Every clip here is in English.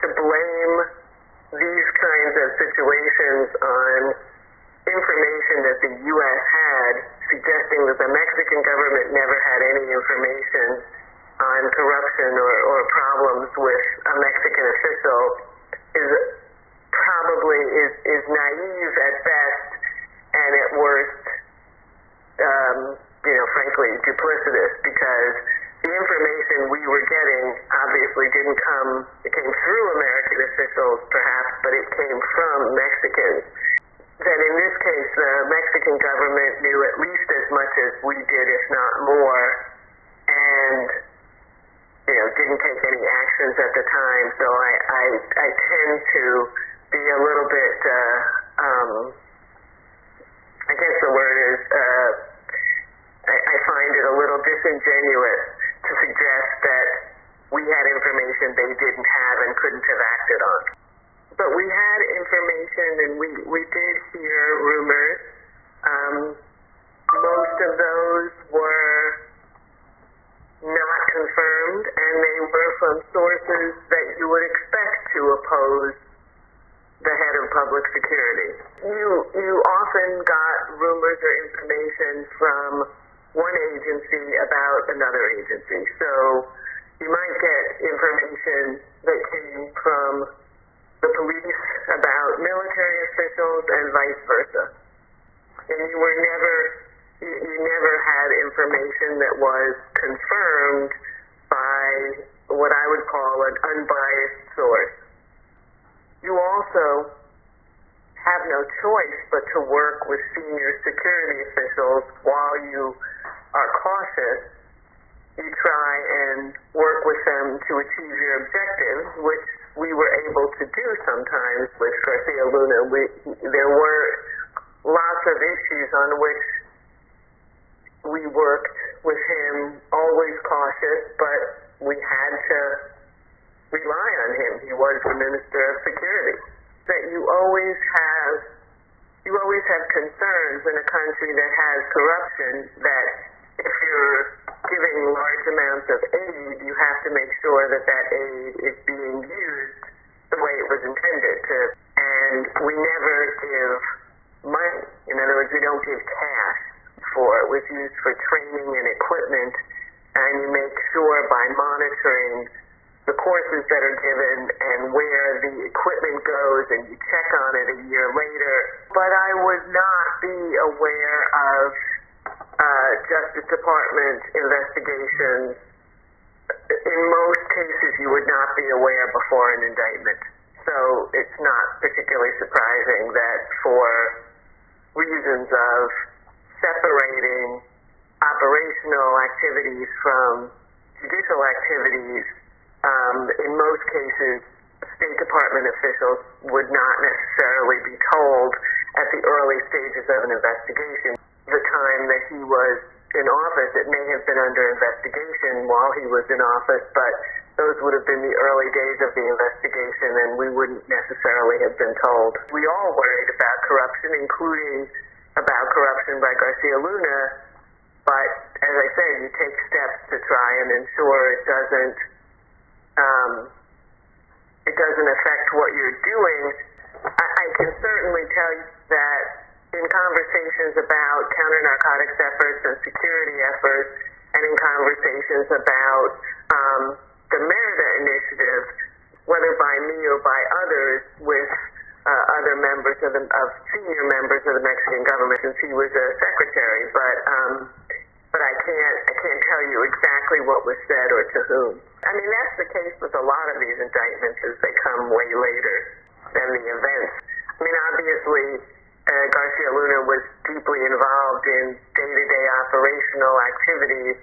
to blame these kinds of situations on information that the U.S. had, suggesting that the Mexican government never had any information on corruption or problems with a Mexican official is probably is naive at best, and at worst, frankly, duplicitous, because the information we were getting obviously it came through American officials perhaps, but it came from Mexicans. That in this case, the Mexican government knew at least as much as we did, if not more, and didn't take any actions at the time. So I tend to be a little bit, I guess the word is, I find it a little disingenuous to suggest that we had information they didn't have and couldn't have acted on. But we had information, and we did hear rumors. Most of those were not confirmed, and they were from sources that you would expect to oppose the head of public security. You often got rumors or information from one agency about another agency. So you might get information that came from the police about military officials and vice versa. And you never had information that was confirmed by what I would call an unbiased source. You also have no choice but to work with senior security officials while you are cautious. You try and work with them to achieve your objectives, which we were able to do sometimes with Garcia Luna. There were lots of issues on which we worked with him, always cautious, but we had to rely on him. He was the Minister of Security. That you always have concerns in a country that has corruption, that if you're giving large amounts of aid, you have to make sure that aid is being used the way it was intended to. And we never give money. In other words, we don't give cash for it. It was used for training and equipment, and you make sure by monitoring the courses that are given and where the equipment goes, and you check on it a year later. But I would not be aware of Justice Department investigations. In most cases, you would not be aware before an indictment. So it's not particularly surprising that for reasons of separating operational activities from judicial activities, in most cases, State Department officials would not necessarily be told at the early stages of an investigation. The time that he was in office, it may have been under investigation while he was in office, but those would have been the early days of the investigation, and we wouldn't necessarily have been told. We all worried about corruption, including about corruption by Garcia Luna, but as I say, you take steps to try and ensure it doesn't affect what you're doing. I can certainly tell you that in conversations about counter-narcotics efforts and security efforts, and in conversations about the Merida Initiative, whether by me or by others, with other members of senior members of the Mexican government, since he was a secretary, but I can't tell you exactly what was said or to whom. I mean, that's the case with a lot of these indictments, as they come way later than the events. I mean, obviously, Garcia Luna was deeply involved in day-to-day operational activities,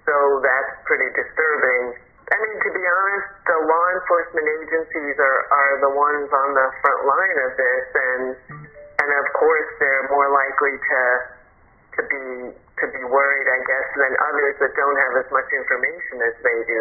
so that's pretty disturbing. I mean, to be honest, the law enforcement agencies are the ones on the front line of this, and of course they're more likely to be worried, I guess, than others that don't have as much information as they do.